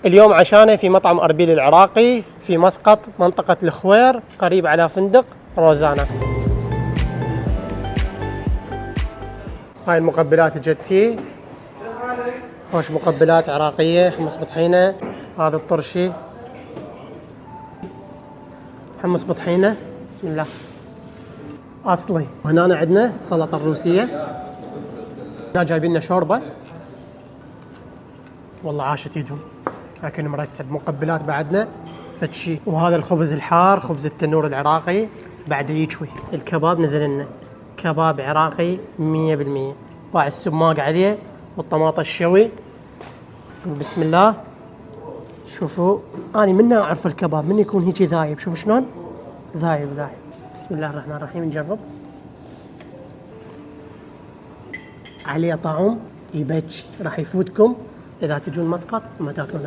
اليوم عشانه في مطعم أربيل العراقي في مسقط منطقة الخوير قريب على فندق روزانا. هاي المقبلات جدتي، خوش مقبلات عراقية، حمص بطحينة، هذا الطرشي حمص بطحينة بسم الله أصلي. وهنا عندنا السلطة الروسية، هنا جايبين لنا شوربة والله عاشت يدهم، لكن مرتب. مقبلات بعدنا فتشي، وهذا الخبز الحار خبز التنور العراقي بعد يشوي. الكباب نزل لنا كباب عراقي 100%، باع السماق عليه والطماطة الشوي. بسم الله. شوفوا أنا منها أعرف الكباب من يكون هيك ذايب، شوفوا شلون ذايب. بسم الله الرحمن الرحيم نجرب. عليه طعم يبج، راح يفوتكم إذا تجون مسقط وما تاكلون